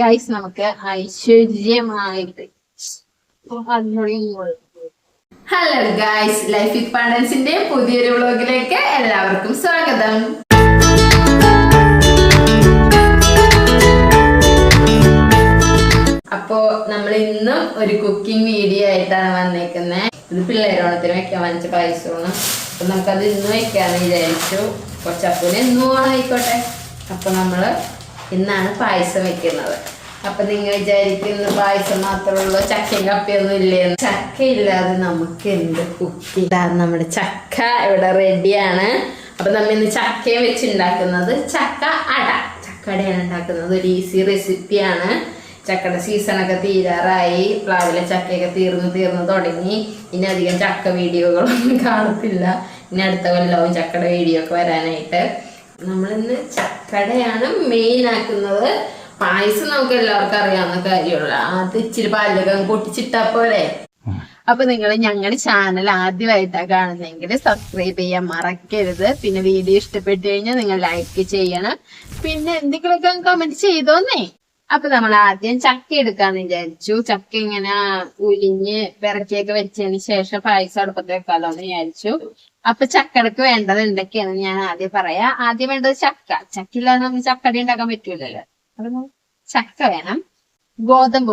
Guys നമുക്ക് ഐശ്വര്യമായിട്ട് hello guys, life with പാഡൻസിന്റെ പുതിയൊരു വ്ലോഗിലേക്ക് എല്ലാവർക്കും സ്വാഗതം. അപ്പോ നമ്മൾ ഇന്നും ഒരു കുക്കിംഗ് വീഡിയോ ആയിട്ടാണ് വന്നേക്കുന്നത്. ഇത് പിള്ളേരോണത്തിന് വെക്കാൻ വാങ്ങിച്ച പായസമാണ്. അപ്പൊ നമുക്കത് ഇന്ന് വെക്കാന്ന് വിചാരിച്ചു. കൊച്ചപ്പൂന് എന്നും ആയിക്കോട്ടെ. അപ്പൊ നമ്മള് ഇന്നാണ് പായസം വെക്കുന്നത്. അപ്പൊ നിങ്ങൾ വിചാരിക്കുന്ന പായസം മാത്രമുള്ള ചക്കയും കപ്പയൊന്നും ഇല്ലേന്ന്. ചക്ക ഇല്ലാതെ നമുക്ക് എന്ത് കുക്കിംഗ്. നമ്മുടെ ചക്ക ഇവിടെ റെഡിയാണ്. അപ്പൊ നമ്മ ഇന്ന് ചക്കയെ വെച്ചുണ്ടാക്കുന്നത് ചക്ക അട. ചക്കടയാണ് ഉണ്ടാക്കുന്നത്. ഒരു ഈസി റെസിപ്പിയാണ്. ചക്കയുടെ സീസണൊക്കെ തീരാറായി. പ്ലാവിലെ ചക്കയൊക്കെ തീർന്നു തുടങ്ങി. ഇനി അധികം ചക്ക വീഡിയോകളൊന്നും കാണത്തില്ല. ഇനി അടുത്ത കൊല്ലവും ചക്കയുടെ വീഡിയോ ഒക്കെ വരാനായിട്ട്. നമ്മളിന്ന് ചക്കടയാണ് മെയിൻ ആക്കുന്നത്. പായസം നമുക്ക് എല്ലാവർക്കും അറിയാവുന്ന കാര്യമുള്ള. അത് ഇച്ചിരി പാലൊക്കെ പൊട്ടിച്ചിട്ടാ പോലെ. അപ്പൊ നിങ്ങൾ ഞങ്ങളുടെ ചാനൽ ആദ്യമായിട്ടാണ് കാണുന്നെങ്കിൽ സബ്സ്ക്രൈബ് ചെയ്യാൻ മറക്കരുത്. പിന്നെ വീഡിയോ ഇഷ്ടപ്പെട്ടു കഴിഞ്ഞാൽ നിങ്ങൾ ലൈക്ക് ചെയ്യണം. പിന്നെ എന്തെങ്കിലുമൊക്കെ കമന്റ് ചെയ്തോന്നേ. അപ്പൊ നമ്മൾ ആദ്യം ചക്ക എടുക്കാന്ന് വിചാരിച്ചു. ചക്ക ഇങ്ങനെ ഉലിഞ്ഞ് പിറക്കിയൊക്കെ വെച്ചതിന് ശേഷം പായസം അടുപ്പത്ത് വെക്കാലോ എന്ന് വിചാരിച്ചു. അപ്പൊ ചക്കടക്ക് വേണ്ടത് എന്തൊക്കെയാണെന്ന് ഞാൻ ആദ്യം പറയാം. ആദ്യം വേണ്ടത് ചക്കയില്ലാതെ നമുക്ക് ചക്കടി ഉണ്ടാക്കാൻ പറ്റൂലല്ലോ. അപ്പൊ ചക്ക വേണം. ഗോതമ്പ്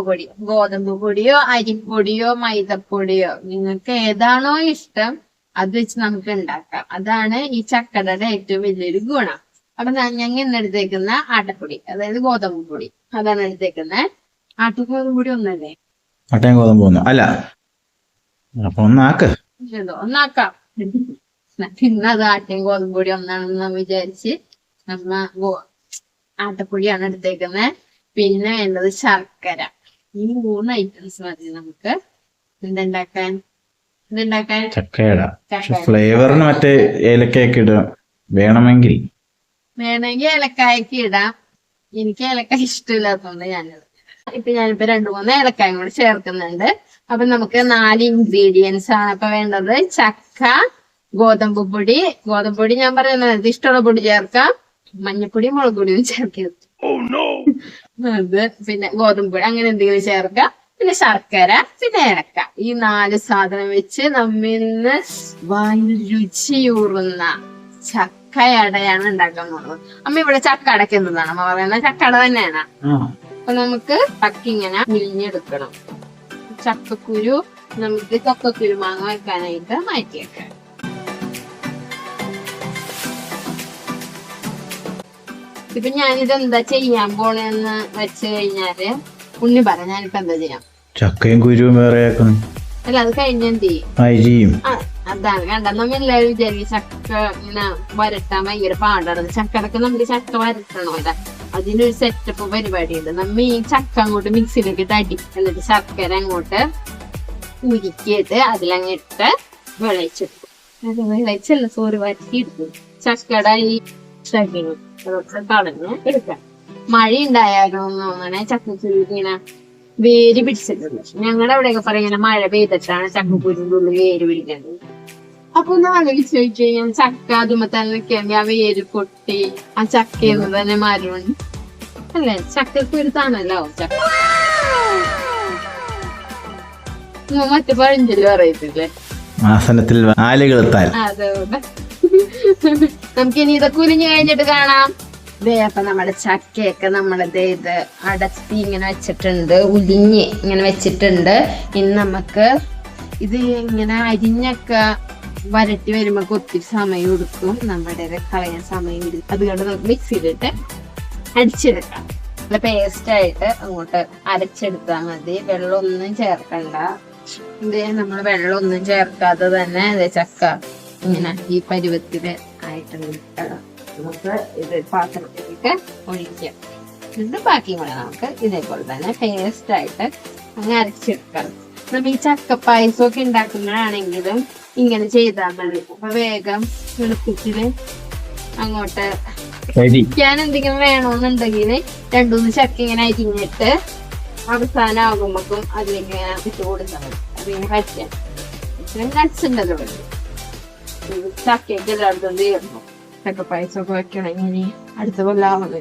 പൊടിയോ അരിപ്പൊടിയോ മൈദപ്പൊടിയോ നിങ്ങൾക്ക് ഏതാണോ ഇഷ്ടം അത് വെച്ച് നമുക്ക് ഉണ്ടാക്കാം. അതാണ് ഈ ചക്കടയുടെ ഏറ്റവും വലിയൊരു ഗുണം. അപ്പൊ ഞങ്ങൾ ഇന്ന് എടുത്തേക്കുന്ന ആട്ടപ്പൊടി, അതായത് ഗോതമ്പ് പൊടി, അതാണ് എടുത്തേക്കുന്നത്. ആട്ടഗോതമ്പ് പൊടി ഒന്നല്ലേ? ഒന്നാക്കാം. പിന്നെ അത് ആട്ടയും ഗോതമ്പ് പൊടി ഒന്നാണെന്ന് വിചാരിച്ച് നമ്മ ആട്ടപ്പൊടിയാണ് എടുത്തേക്കുന്നത്. പിന്നെ വേണ്ടത് ശർക്കര. ഈ 3 ഐറ്റംസ് മതി നമുക്ക് എന്തുണ്ടാക്കാൻ. ഫ്ലേവറിന് മറ്റേ ഏലക്കായൊക്കെ ഇടാം. വേണമെങ്കിൽ ഏലക്കായൊക്കെ ഇടാം. എനിക്ക് ഏലക്കായ ഇഷ്ടമില്ലാത്തതുകൊണ്ട് ഞാനിപ്പോ 2-3 ഏലക്കായും കൂടി ചേർക്കുന്നുണ്ട്. അപ്പൊ നമുക്ക് 4 ഇൻഗ്രീഡിയൻസ് ആണ് ഇപ്പൊ വേണ്ടത്. ചക്ക, ഗോതമ്പ് പൊടി ഞാൻ പറയുന്നത് ഇഷ്ടമുള്ള പൊടി ചേർക്കാം. മഞ്ഞപ്പൊടി മുളക് പൊടിയും ചേർക്കരുത്. അത് പിന്നെ ഗോതമ്പ് പൊടി അങ്ങനെ എന്തെങ്കിലും ചേർക്കാം. പിന്നെ ശർക്കര, പിന്നെ ഏലക്ക. ഈ 4 സാധനം വെച്ച് നമ്മിന്ന് വായിൽ രുചിയൂറുന്ന ചക്കയടയാണ് ഉണ്ടാക്കാൻ പോകുന്നത്. അമ്മ ഇവിടെ ചക്കടക്ക് എന്താണ് അമ്മ പറയുന്നത്? ചക്കട തന്നെയാണ്. അപ്പൊ നമുക്ക് ചക്ക ഇങ്ങനെ ഉലിഞ്ഞെടുക്കണം. ചക്കക്കുരു നമുക്ക് ചക്കക്കുരു മാങ്ങ വെക്കാനായിട്ട് മാറ്റിയേക്കാം. ഇപ്പൊ ഞാനിത് എന്താ ചെയ്യാൻ പോണെന്ന് വെച്ച് കഴിഞ്ഞാല് ഉണ്ണി പറ, ഞാനിപ്പോ എന്താ ചെയ്യാം? ചക്കയും കുരുവും വേറെ അല്ല, അത് കഴിഞ്ഞെന്ത് ചെയ്യും? അതാണ് കണ്ട. നമ്മ എല്ലാവരും വിചാരിക്കും ചക്ക ഇങ്ങനെ വരട്ടാൻ ഭയങ്കര പാടാണ്. ചക്കടക്ക് നമുക്ക് ചക്ക വരട്ടണോ? അല്ല, അതിനൊരു സെറ്റപ്പ് പരിപാടി ഉണ്ട്. നമ്മ ഈ ചക്ക അങ്ങോട്ട് മിക്സിയിലേക്ക് ഇട്ട് എന്നിട്ട് ശർക്കര അങ്ങോട്ട് ഉരുക്കിയിട്ട് അതിലങ്ങിട്ട് വരട്ടിയെടുക്കും. ചക്കട ഈ കളഞ്ഞ് എടുക്കാം. മഴ ഉണ്ടായാലോന്ന് തോന്നണേ ചക്കക്കുരു ഇങ്ങനെ വേര് പിടിച്ചിട്ടുണ്ട്. ഞങ്ങളുടെ അവിടെയൊക്കെ പറയുന്ന മഴ പെയ്തിട്ടാണ് ചക്കക്കുരുന്റെ ഉള്ളിൽ വേര് പിടിക്കുന്നത്. അപ്പൊ ഒന്ന് ആലോചിച്ച് ചോദിച്ചു കഴിഞ്ഞാൽ ചക്ക അതുമ്പോ തന്നെ നിൽക്കുകയാണെങ്കിൽ ആ വേര് പൊട്ടി ആ ചക്കയെന്ന് തന്നെ മാറും അല്ലേ? ചക്കക്കുരു താണല്ലോ ചക്ക. മറ്റു പഴഞ്ചൊല്ലി പറയത്തില്ലേ? അതുകൊണ്ട് നമുക്കിനി ഇതൊക്കെ ഉലിഞ്ഞു കഴിഞ്ഞിട്ട് കാണാം. അപ്പൊ നമ്മുടെ ചക്കയൊക്കെ ഇത് അടത്തി ഇങ്ങനെ വെച്ചിട്ടുണ്ട്. ഉലിഞ്ഞ് ഇങ്ങനെ വെച്ചിട്ടുണ്ട്. ഇനി നമുക്ക് ഇത് ഇങ്ങനെ അരിഞ്ഞൊക്കെ വരട്ടി വരുമ്പോ ഒത്തിരി സമയം എടുക്കും. നമ്മുടെ കളയാൻ സമയം എടുക്കും. അതുകൊണ്ട് നമുക്ക് മിക്സിയിലിട്ട് അടിച്ചെടുക്കാം. നല്ല പേസ്റ്റായിട്ട് അങ്ങോട്ട് അരച്ചെടുത്താൽ മതി. വെള്ളമൊന്നും ചേർക്കണ്ട. നമ്മൾ വെള്ളമൊന്നും ചേർക്കാതെ തന്നെ ചക്ക ഇങ്ങനെ ഈ പരുവത്തില് ആയിട്ടുണ്ട്. നമുക്ക് ഇത് പാത്രത്തിലേക്ക് ഒഴിക്കാം. എന്നിട്ട് ബാക്കി കൂടെ നമുക്ക് ഇതേപോലെ തന്നെ പേസ്റ്റ് ആയിട്ട് അങ്ങനെ അരച്ചെടുക്കാം. നമ്മൾ ഈ ചക്ക പായസമൊക്കെ ഉണ്ടാക്കുന്നതാണെങ്കിലും ഇങ്ങനെ ചെയ്താൽ മതി. അപ്പൊ വേഗം എളുപ്പത്തില് അങ്ങോട്ട് ഞാൻ എന്തെങ്കിലും വേണമെന്നുണ്ടെങ്കിൽ 2-3 ചക്ക ഇങ്ങനെ അരിഞ്ഞിട്ട് അവസാനം ആകുമ്പോഴേക്കും അതിലിങ്ങനെ ഇട്ട് കൊടുത്താൽ മതി. അതിങ്ങനെ കഴിക്കാൻ നട്സ് ഉണ്ടല്ലോ. ചക്കയൊക്കെ എല്ലായിടത്തും തീർന്നു. ചക്ക പായസമൊക്കെ വെക്കണമെങ്കിൽ അടുത്ത കൊല്ലാവുന്ന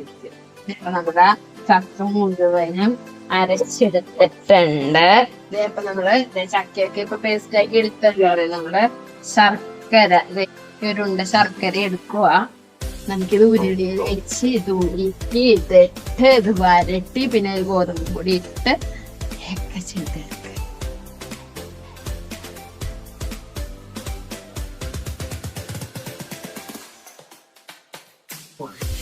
അപ്പൊ നമ്മുടെ ചക്ക മുഴുവനും അരച്ചെടുത്തിട്ടുണ്ട്. ഇപ്പൊ നമ്മള് ചക്കയൊക്കെ ഇപ്പൊ പേസ്റ്റ് ആക്കി എടുത്തല്ലോ. നമ്മള് ശർക്കര ഒരുണ്ട ശർക്കര എടുക്കുക. നമുക്കിത് ഉരുളിയിൽ വെച്ച് ഇത് ഉരുക്കി ഇതിട്ട് ഇത് വരട്ടി പിന്നെ ഗോതമ്പ് പൊടി ഇട്ട് ഒക്കെ ചെയ്തെടുക്കുക.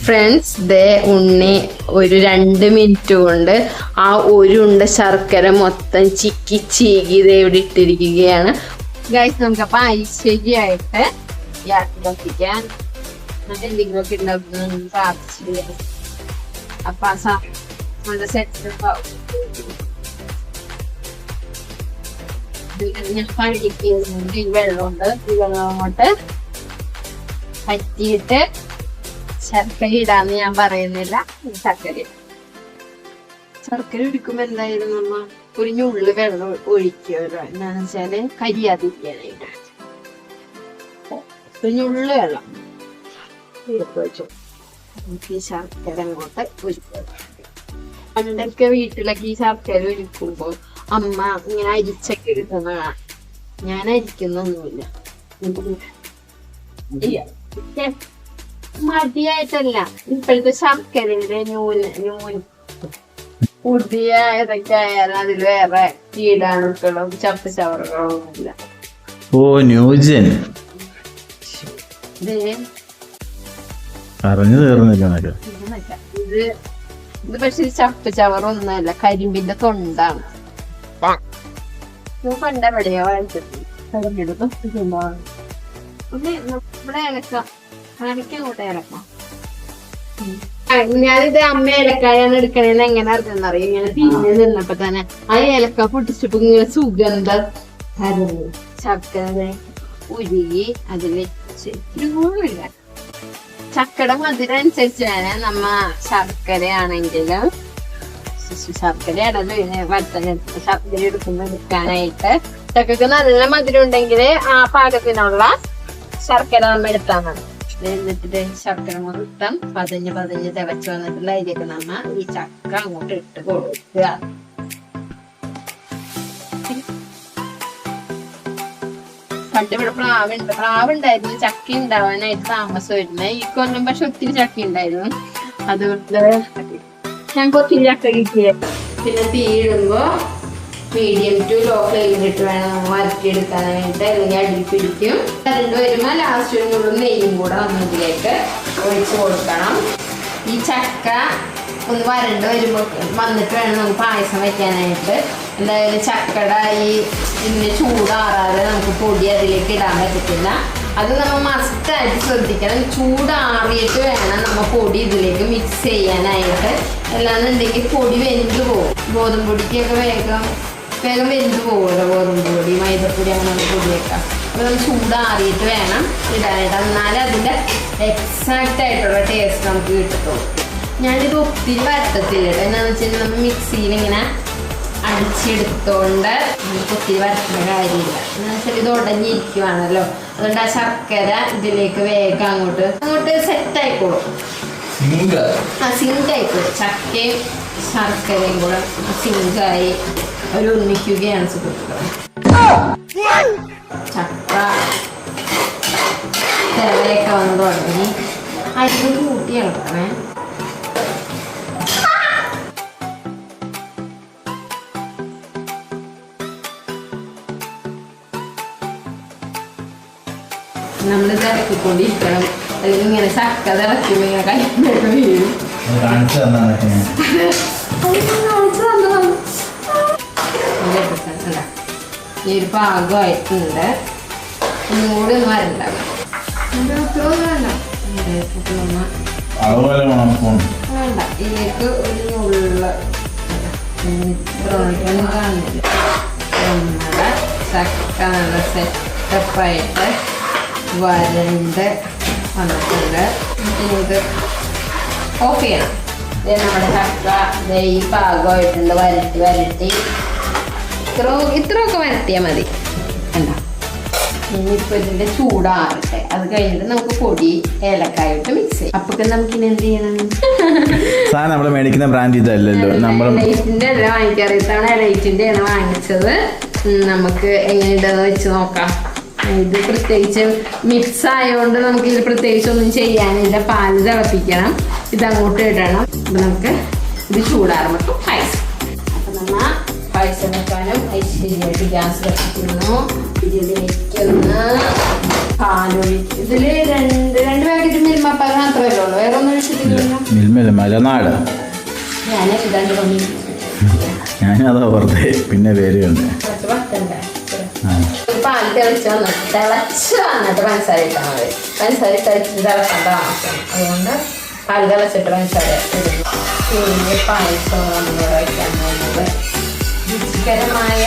ഫ്രണ്ട്സ്, ദേ ഉണ്ണി ഒരു 2 മിനിറ്റ് കൊണ്ട് ആ ഉണ്ട ശർക്കര മൊത്തം ചിക്കി ചീകി ഇത് ഇവിടെ ഇട്ടിരിക്കുകയാണ്. ഗൈസ്, നമുക്കപ്പൊ ഐശ്വര്യമായിട്ട് യാത്രക്കാൻ എന്തെങ്കിലുമൊക്കെ ഉണ്ടാക്കുന്ന പ്രാർത്ഥിച്ചില്ല. അപ്പൊ നമ്മുടെ സെറ്റ് ഞാൻ പഴിക്കുന്നുണ്ട്. ഈ വെള്ളമുണ്ട്, ഈ വെള്ളം അങ്ങോട്ട് പറ്റിയിട്ട് ശർക്കര ഇടാന്ന് ഞാൻ പറയുന്നില്ല. ശർക്കര ഒഴിക്കുമ്പോ എന്തായാലും നമ്മ ഒരു ഞുള്ളു വെള്ളം ഒഴിക്കുമല്ലോ. എന്താന്ന് വെച്ചാല് കരിയാതിരിക്കാനായിട്ട് ഒരു ഞുള്ളു വെള്ളം ഒഴിച്ചു ഈ ശർക്കര അങ്ങോട്ട് ഒഴിക്കുക. പണ്ടൊക്കെ വീട്ടിലൊക്കെ ഈ ശർക്കര ഒഴിക്കുമ്പോ അമ്മ ഇങ്ങനെ അരിച്ചൊക്കെ എടുക്കുന്നതാണ്. ഞാൻ അരിക്കുന്നൊന്നുമില്ല. മടിയായിട്ടല്ല, ഇപ്പോഴത്തെ ശർക്കരയുടെ നൂല് പുതിയ ഇതൊക്കെ ആയാലും അതിൽ വേറെ കീടാണുക്കളും ചപ്പുചവറുകളും ഒന്നുമില്ല. ഓ ന്യൂജൻ പറഞ്ഞു തീർന്നില്ല. ഇത് പക്ഷെ ചപ്പുചവറൊന്നുമല്ല, കരിമ്പിന്റെ തൊണ്ടാണ്. പണ്ടെവിടെയോ നമ്മുടെ ഇലക്കാം ഇലക്കാം. ഞാനിത് അമ്മ ഏലക്കായാണ് എടുക്കണേന്ന് എങ്ങനെ അറിയാം. ഇങ്ങനെ തിരിഞ്ഞ് നിന്നപ്പോ തന്നെ ആ ഏലക്ക പൊട്ടിച്ചപ്പോ ഇങ്ങനെ സുഗന്ധം ശർക്കര ഉരുകി അതിൽ വെച്ചില്ല. ചക്കയുടെ മധുരം അനുസരിച്ച് വേണേ നമ്മ ശർക്കരയാണെങ്കിലും ശർക്കരയാണല്ലോ ഇതിനെ വറുത്തെടുത്ത് ശർക്കര എടുക്കാനായിട്ട്. ചക്കക്ക് നല്ല മധുരം ഉണ്ടെങ്കിൽ ആ പാകത്തിനുള്ള ശർക്കര നമ്മ എടുത്താൽ മതി. എന്നിട്ട് ശർക്കര മൊത്തം പതഞ്ഞ് തികച്ചു വന്നിട്ടുള്ള അതിലേക്ക് നമ്മ ഈ ചക്ക അങ്ങോട്ട് ഇട്ട് കൊടുക്കുക. പണ്ട് ഇവിടെ പ്ലാവുണ്ടായിരുന്നു. ചക്ക ഉണ്ടാവാനായിട്ട് താമസമായിരുന്നു. ഈ കൊല്ലം പക്ഷെ ഒത്തിരി ചക്ക ഉണ്ടായിരുന്നു. അതുകൊണ്ട് ഞങ്ങൾക്ക് ഒത്തിരി ചക്ക കിട്ടിയ. പിന്നെ തീയിടുമ്പോ മീഡിയം ടു ലോ ഫ്ലെയിമിലിട്ട് വേണം നമ്മൾ വരട്ടിയെടുക്കാനായിട്ട്, അല്ലെങ്കിൽ അടിയിൽ പിടിക്കും. കരണ്ട് വരുമ്പോൾ ലാസ്റ്റ് വരുമ്പോൾ നെയ്യും കൂടെ നമ്മൾ ഇതിലേക്ക് ഒഴിച്ച് കൊടുക്കണം. ഈ ചക്ക ഒന്ന് വരണ്ട് വരുമ്പോൾ വന്നിട്ട് വേണം നമുക്ക് പായസം വെക്കാനായിട്ട്. എന്തായാലും ചക്കട ഇതിന്റെ ചൂടാറാതെ നമുക്ക് പൊടി അതിലേക്ക് ഇടാൻ പറ്റത്തില്ല. അത് നമ്മൾ മസ്റ്റായിട്ട് ശ്രദ്ധിക്കണം. ചൂടാറിയിട്ട് വേണം നമ്മൾ പൊടി ഇതിലേക്ക് മിക്സ് ചെയ്യാനായിട്ട്. അല്ലാന്നുണ്ടെങ്കിൽ പൊടി വെന്ത് പോകും. ഗോതമ്പ് പൊടിക്കൊക്കെ വേഗം വെന്ത് പോകുമല്ലോ ഗോതമ്പ് പൊടി, മൈദപ്പൊടി അങ്ങനെ പൊടിയൊക്കെ. അപ്പോൾ നമ്മൾ ചൂടാറിയിട്ട് വേണം ഇടാനായിട്ട്. എന്നാലും അതിൻ്റെ എക്സാക്റ്റ് ആയിട്ടുള്ള ടേസ്റ്റ് നമുക്ക് കിട്ടത്തുള്ളൂ. ഞാനിത് ഒത്തിരി വരട്ടത്തില്ല കേട്ടോ. എന്താണെന്ന് വെച്ചാൽ നമ്മൾ മിക്സിയിൽ ഇങ്ങനെ അടിച്ചെടുത്തോണ്ട് നമുക്ക് ഒത്തിരി വരട്ടുന്ന കാര്യമില്ല. എന്താണെന്ന് വെച്ചാൽ ഇത് ഉടഞ്ഞിരിക്കുവാണല്ലോ. അതുകൊണ്ട് ആ ശർക്കര ഇതിലേക്ക് വേഗം അങ്ങോട്ട് സെറ്റായിക്കോളും. സിങ്കായിക്കോളും. ചക്കയും ശർക്കരയും കൂടെ സിങ്കായി ഒരു ഒന്നിക്കുകയാണ് സുഹൃത്തുക്കളെ. ചക്ക തിരയൊക്കെ വന്ന് തുടങ്ങി. അരി കൂട്ടി ഇളക്കണേ. നമ്മളിത് ഇറക്കിക്കൊണ്ടിരിക്കണം. അല്ലെങ്കിൽ ഇങ്ങനെ ചക്ക തിളക്കുമ്പോ ഇങ്ങനെ കൈകൊണ്ടൊക്കെ വീഴും. ഈ ഒരു പാകമായിട്ടുണ്ട്. ഒന്നുകൂടി ഒന്ന് വരണ്ടാകും. വേണ്ട, ഇതിലേക്ക് ഒരു ഉള്ള കാണുന്നില്ല. നമ്മുടെ ചക്ക നല്ല സെറ്റപ്പായിട്ട് വരണ്ട് വന്നിട്ടുണ്ട്. ഇത് ഓഫ് ചെയ്യണം. നമ്മുടെ ചക്ക ഈ പാകമായിട്ടുണ്ട്. വരട്ടി ഇത്രയൊക്കെ വരട്ടിയാൽ മതി. കണ്ട, ഇനിയിപ്പോൾ ഇതിൻ്റെ ചൂടാറട്ടെ. അത് കഴിഞ്ഞിട്ട് നമുക്ക് പൊടി ഏലക്കായിട്ട് മിക്സ് ചെയ്യും. അപ്പൊക്കെ നമുക്കിനി എന്ത് ചെയ്യണം? സാധനം നമ്മള് മേടിക്കുന്ന ബ്രാൻഡ് ഇതല്ലല്ലോ, നമ്മൾ ലൈറ്റിന്റെ അല്ല വാങ്ങിക്കാറ്, ഇത്തവണ ലൈറ്റിന്റെ ആണ് വാങ്ങിച്ചത്. നമുക്ക് എങ്ങനെയുണ്ടെന്ന് വെച്ച് നോക്കാം. ഇത് പ്രത്യേകിച്ച് മിക്സ് ആയതുകൊണ്ട് നമുക്ക് ഇത് പ്രത്യേകിച്ച് ഒന്നും ചെയ്യാനില്ല. പാല് തിളപ്പിക്കണം, ഇതങ്ങോട്ട് ഇടണം. അപ്പൊ നമുക്ക് ഇത് ചൂടാറുമ്പോൾ പായസം. അപ്പൊ നമ്മ പായസം വെക്കാനും ഐശ്വര്യമായിട്ട് ഗ്യാസ് കത്തിക്കുന്നു. ഇതിലേക്ക് പാലൊഴിക്കും. ഇതില് രണ്ട് പാക്കറ്റ് മിൽമപ്പാൽ മാത്രമേ ഉള്ളൂ, വേറെ ഒന്നും ഒഴിച്ചിട്ടില്ലല്ലോ. മിൽമല്ല, മലനാട്. ഞാൻ ഇതാണ്ട് കൊണ്ട് ഞാനതാ ഓർത്തെ, പിന്നെ പേരുണ്ട്. പാല് തിളച്ച് വന്നിട്ട് പഞ്ചസാര ഇട്ടാൽ മതി. പഞ്ചസാര കഴിച്ചിട്ട് തിളക്കാൻ താമസം, അതുകൊണ്ട് പാല് തിളച്ചിട്ട് പഞ്ചസാര ഇടുന്നു. സേമിയ പായസം നമ്മൾ വയ്ക്കാൻ പോകുന്നത് രുചികരമായ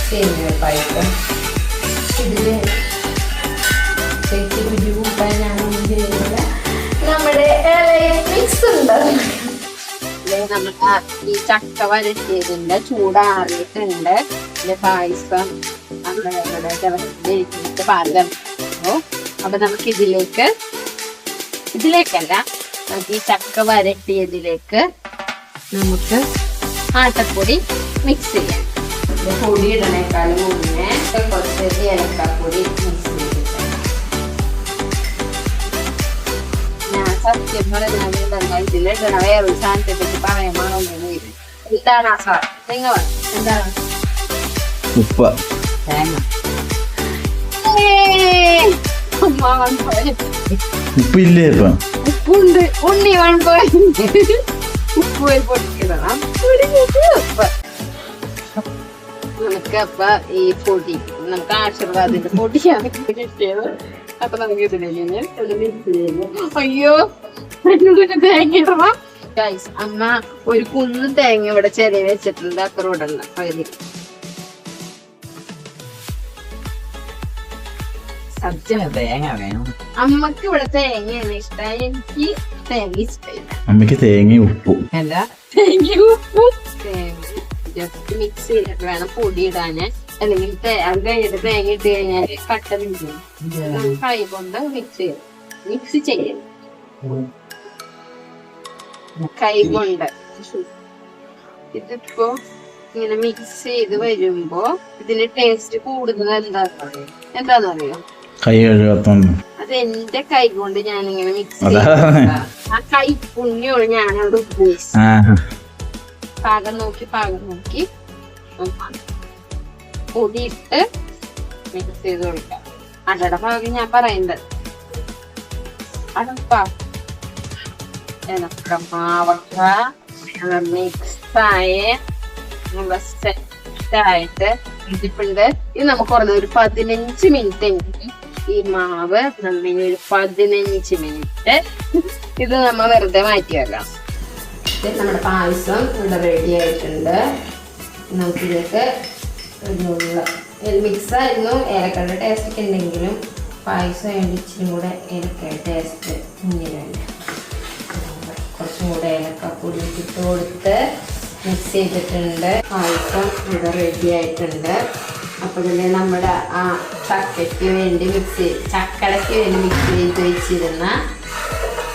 സേമിയ പായസം. ഇതില് രുചി കൂട്ടാനാണ് ചെയ്യുന്നത്. നമ്മുടെ മിക്സ് ഉണ്ട്. നമുക്ക് ഈ ചക്ക വരട്ടിയതിന്റെ ചൂടാറിയിട്ടുണ്ട്. ഇതിന്റെ പായസം പാല്. അപ്പൊ നമുക്ക് ഇതിലേക്കല്ല, നമുക്ക് ഈ ചക്ക വരട്ടിയതിലേക്ക് നമുക്ക് ആട്ടപ്പൊടി മിക്സ് ചെയ്യാം. പൊടി ഇടണേക്കാളും മുന്നേ കുറച്ച് ഏലക്കാപ്പൊടി മിക്സ് ചെയ്തിട്ട് ഞാൻ സത്യം പറഞ്ഞാൽ ഇതിലിടണ വേറൊരു സാധനത്തെ പറ്റി പറയുമ്പോൾ എന്താണ് ആ സാർ നിങ്ങൾ എന്താണ്? ഉപ്പ്. തേങ്ങ. ഉപ്പില്ലേ? ഇപ്പൊ ഉപ്പുണ്ട്. ഉണ്ണി ഉപ്പ് പൊട്ടിക്കണം. നമുക്ക് അപ്പൊ ഈ പൊടി, നമുക്ക് ആശീർവാദിന്റെ പൊടിയാണ് കിട്ടിയത്. അപ്പൊ നമുക്ക് ഇതിലേക്ക് അയ്യോ തേങ്ങ ഇടണം. അമ്മ ഒരു കുന്ന് തേങ്ങ ഇവിടെ ചെറിയ വെച്ചിട്ടുണ്ട്, അത്ര ഇടണ്ട പകുതി. അമ്മക്ക് ഇവിടെ തേങ്ങയാണ് ഇഷ്ടം, എനിക്ക് തേങ്ങ ഇഷ്ടമില്ല. അമ്മക്ക് തേങ്ങ ഉപ്പും അല്ല, തേങ്ങ ഉപ്പും ജസ്റ്റ് മിക്സ് ചെയ്തിട്ട് വേണം പൊടി ഇടാന്. അല്ലെങ്കിൽ അത് കഴിഞ്ഞിട്ട് തേങ്ങ ഇട്ട് കഴിഞ്ഞാല് കട്ട പിടിക്കും. കൈ കൊണ്ട് മിക്സ് ചെയ്യും കൈ കൊണ്ട്. ഇതിപ്പോ ഇങ്ങനെ മിക്സ് ചെയ്ത് വരുമ്പോ ഇതിന് ടേസ്റ്റ് കൂടുതൽ എന്താന്നറിയോ? കൈ കഴുകാത്തോണ്ട്. അത് എന്റെ കൈ കൊണ്ട് ഞാനിങ്ങനെ മിക്സ് ആ കൈ പുണ്യോട് ഞാനവിടെ ഉദ്ദേശിച്ചു. പാകം നോക്കി പൊടിയിട്ട് മിക്സ് ചെയ്ത് കൊടുക്കാം. അടയുടെ ഭാഗം ഞാൻ പറയുന്നത് അടപ്പാ മാവക്ക മിക്സായ സെറ്റായിട്ട് ഇതിപ്പുണ്ട്. ഇത് നമുക്ക് കുറഞ്ഞ ഒരു 15 മിനിറ്റ് എങ്കിലും ഈ മാവ് നമ്മിന് ഒരു 15 മിനിറ്റ് ഇത് നമ്മ വെറുതെ മാറ്റി വെക്കാം. നമ്മുടെ പായസം ഇവിടെ റെഡി ആയിട്ടുണ്ട്. നമുക്കിതിലേക്ക് മിക്സ് ആയിരുന്നു. ഏലക്കയുടെ ടേസ്റ്റ് ഒക്കെ ഉണ്ടെങ്കിലും പായസം വേണ്ടി ഇച്ചിരി കൂടെ ഏലക്കയുടെ ടേസ്റ്റ് മുന്നിലുണ്ട്. കുറച്ചും കൂടെ ഏലക്കപ്പൊടി ഇട്ട് കൊടുത്ത് മിക്സ് ചെയ്തിട്ടുണ്ട്. പായസം ഇവിടെ റെഡി ആയിട്ടുണ്ട്. അപ്പോൾ ഇതിൽ നമ്മുടെ ആ ചക്കടയ്ക്ക് വേണ്ടി മിക്സ് ചെയ്ത് വെച്ചിരുന്ന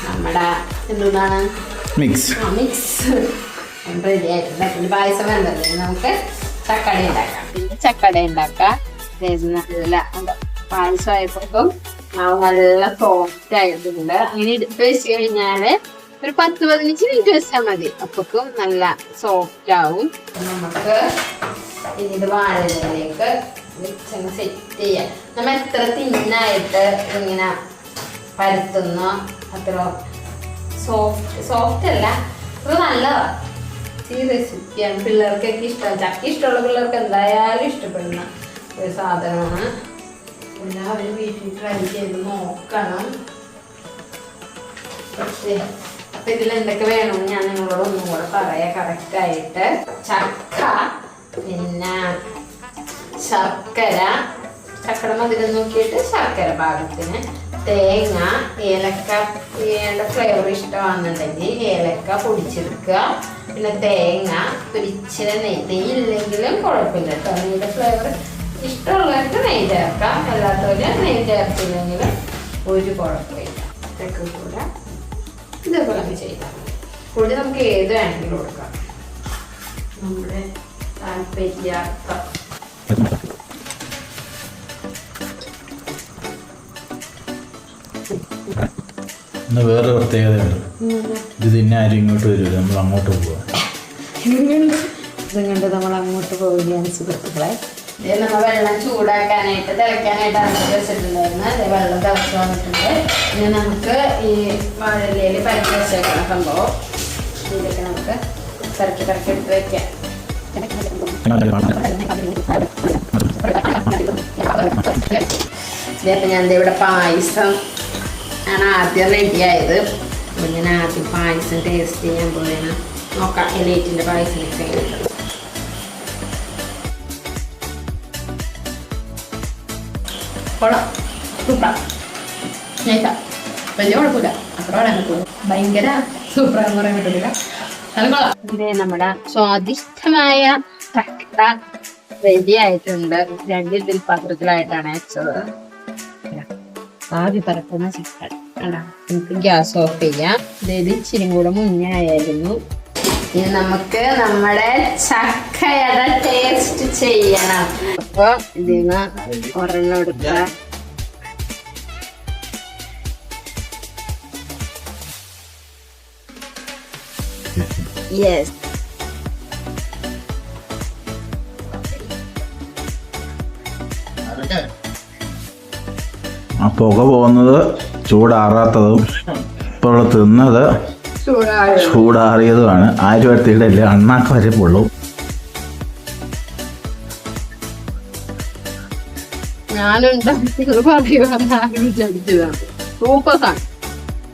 നമ്മുടെ എന്താണ് മിക്സ് റെഡി ആയിട്ടുണ്ട്. പിന്നെ പായസം വേണ്ടത് നമുക്ക് ചക്കട ഉണ്ടാക്കാം. പായസം ആയപ്പോഴും നല്ല സോഫ്റ്റ് ആയിട്ടുണ്ട്. അങ്ങനെ എടുത്ത് വെച്ച് കഴിഞ്ഞാല് ഒരു 10-15 മിനിറ്റ് വെച്ചാൽ മതി. അപ്പൊക്കും നല്ല സോഫ്റ്റ് ആവും. നമുക്ക് ഇത് വാഴയിലേക്ക് സെറ്റ് ചെയ്യാം. നമ്മൾ എത്ര തിന്നായിട്ട് ഇങ്ങനെ പരത്തുന്നോ അത്ര സോഫ്റ്റ് അല്ല, അത്ര നല്ലതാ. ഈ റെസിപ്പിയാണ് പിള്ളേർക്കൊക്കെ ഇഷ്ടം. ചക്ക ഇഷ്ടമുള്ള പിള്ളേർക്ക് എന്തായാലും ഇഷ്ടപ്പെടുന്ന ഒരു സാധനമാണ്. എല്ലാവരും വീട്ടിൽ ട്രൈ ചെയ്ത് നോക്കണം. അപ്പൊ ഇതിൽ എന്തൊക്കെ വേണമെന്ന് ഞാൻ നിങ്ങളോട് ഒന്നും കൂടെ പറയാം കറക്റ്റായിട്ട്. ചക്ക, പിന്നെ ശർക്കര, ചക്കട മധുരം നോക്കിയിട്ട് ശർക്കര പാകത്തിന്, തേങ്ങ, ഏലക്കയുടെ ഫ്ലേവർ ഇഷ്ടമാണെന്നുണ്ടെങ്കിൽ ഏലക്ക പൊടിച്ചെടുക്കുക. പിന്നെ തേങ്ങ, ഇച്ചിരി നെയ്യ് ഇല്ലെങ്കിലും കുഴപ്പമില്ല കേട്ടോ. നെയ്യുടെ ഫ്ലേവർ ഇഷ്ടമുള്ളവർക്ക് നെയ്യ് ചേർക്കാം, അല്ലാത്തവര് നെയ്യ് ചേർത്തില്ലെങ്കിലും ഒരു കുഴപ്പമില്ല. ഇതൊക്കെ കൂടെ ഇതേപോലെ ചെയ്താൽ മതി. പൊടി നമുക്ക് ഏത് വേണമെങ്കിലും കൊടുക്കാം, നമ്മുടെ താല്പര്യാർത്ഥം. ഇന്ന് വേറെ പ്രത്യേകതയുണ്ട്. ഇത് തിന്നെ ആരും ഇങ്ങോട്ട് വരില്ല, നമ്മൾ അങ്ങോട്ട് പോവാ. ഇതും കണ്ട് നമ്മൾ അങ്ങോട്ട് പോവുകയാണ് സുഹൃത്തുക്കളെ. നമ്മൾ വെള്ളം ചൂടാക്കാനായിട്ട് തിളയ്ക്കാനായിട്ട് അടുത്ത് വെച്ചിട്ടുണ്ടായിരുന്നു. അതേ വെള്ളം തിളച്ച് വന്നിട്ടുണ്ട്. ഇനി നമുക്ക് ഈ വാഴയിലയിൽ പരക്കി വെച്ചേക്കണം സംഭവം. ഇതിലൊക്കെ നമുക്ക് പരക്കി പരക്കി എടുത്ത് വെക്കാം. ഇതേപ്പം ഞാൻ ഇവിടെ പായസം ആണ് ആദ്യം റെഡിയായത്. അപ്പം ഞാൻ ആദ്യം പായസം ടേസ്റ്റ് ചെയ്യാൻ പോവുകയാണ്. നോക്കാം എലൈറ്റിൻ്റെ പായസം എങ്ങനെയുണ്ട്. കൊള്ളാം, സൂപ്പർ, നൈസാ, വലിയ കുഴപ്പമില്ല, അത്ര പറയാൻ പറ്റുള്ളൂ. ഭയങ്കര സൂപ്പറാന്ന് പറയാൻ പറ്റില്ല, നല്ല കൊള്ളാം. ഇത് നമ്മുടെ സ്വാദിഷ്ടമായ ചക്ക റെഡി ആയിട്ടുണ്ട്. രണ്ട് ഇതിൽ പാത്രത്തിലായിട്ടാണ് വെച്ചത്. ആദ്യം പറക്കുന്ന ചിക്കൻ കണ്ടാ. നമുക്ക് ഗ്യാസ് ഓഫ് ചെയ്യാം. ഇത് ഇച്ചിരി കൂടെ മുന്നേ ആയിരുന്നു. ഇനി നമുക്ക് നമ്മുടെ ചക്കയുടെ ടേസ്റ്റ് ചെയ്യണം. അപ്പൊ ഇതിന്ന് ഒരെണ്ണം എടുക്കുക. യെസ്, ആ പുക പോകുന്നത് ചൂടാറാത്തതും ഇപ്പോൾ തിന്നത് ചൂടാറിയതുമാണ്. ആരും അടുത്തിടയില്ല, അണ്ണാക്ക് വരെ പൊള്ളും. ഞാനുണ്ടാക്കിയത് പറയുവാൻ ആരും വിചാരിച്ചതാണ്. സൂപ്പറാണ്,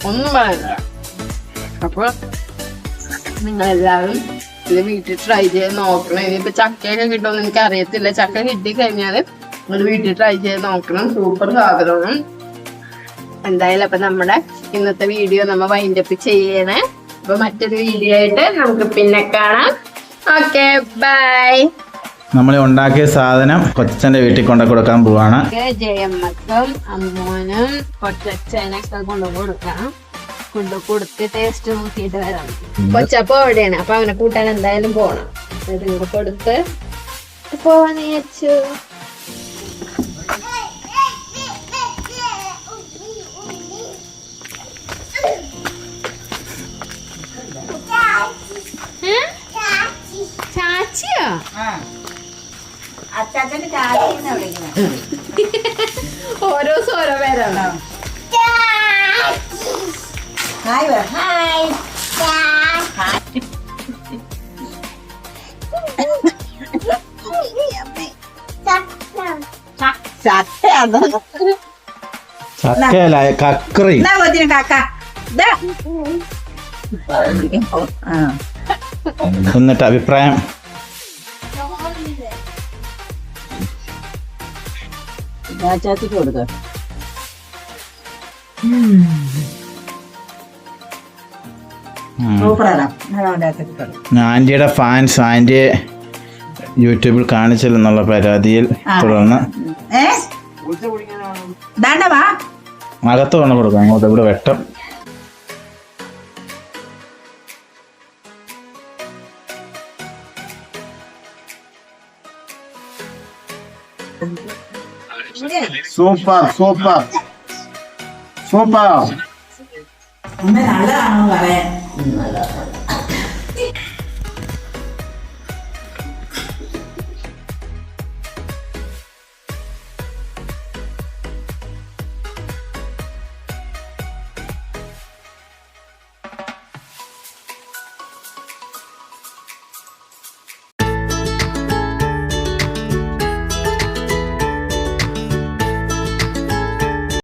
ഒന്നും പറയാനില്ല. അപ്പൊ നിങ്ങളെല്ലാവരും ഇത് വീട്ടിൽ ട്രൈ ചെയ്ത് നോക്കണം. ഇനിയിപ്പോ ചക്കയൊക്കെ കിട്ടുമെന്ന് എനിക്ക് അറിയത്തില്ല. ചക്ക കിട്ടി കഴിഞ്ഞാൽ അത് വീട്ടിൽ ട്രൈ ചെയ്ത് നോക്കണം. സൂപ്പർ സാധനമാണ്. എന്തായാലും അപ്പൊ നമ്മുടെ ഇന്നത്തെ വീഡിയോ നമ്മ വൈൻഡപ്പ് ചെയ്യണേ. അപ്പൊ മറ്റൊരു വീഡിയോ ആയിട്ട് നമുക്ക് പിന്നെ കാണാം. Okay, bye. നമ്മൾ ഉണ്ടാക്കിയ സാധനം കൊച്ചച്ഛൻ്റെ വീട്ടിൽ കൊണ്ടു കൊടുക്കാൻ പോവാണ്. ജയമ്മക്കും അമ്മോനും കൊച്ചച്ഛനൊക്കെ കൊണ്ടു കൊടുക്കാം. കൊണ്ടു കൊടുത്ത് ടേസ്റ്റ് നോക്കിയിട്ട് വരാം. കൊച്ചപ്പോ അവിടെയാണ്, അപ്പൊ അവനെ കൂട്ടാൻ എന്തായാലും പോണം. ഇത് കൊടുത്ത് പോവാന്ന് വിചാരിച്ചു. ചാച്ചിയോ? ഓരോ ഓരോ പേരാണോ? ചക്കയല്ല, കക്കറി. എന്നിട്ട് അഭിപ്രായം. ആന്റിയുടെ ഫാൻസ് ആന്റിയെ യൂട്യൂബിൽ കാണിച്ചില്ലെന്നുള്ള പരാതിയിൽ തുടർന്ന് അകത്ത് കൊണ്ട് കൊടുക്കാം. അങ്ങോട്ട് ഇവിടെ വെട്ടം. Super super super. നല്ലതാണോ പറയാൻ?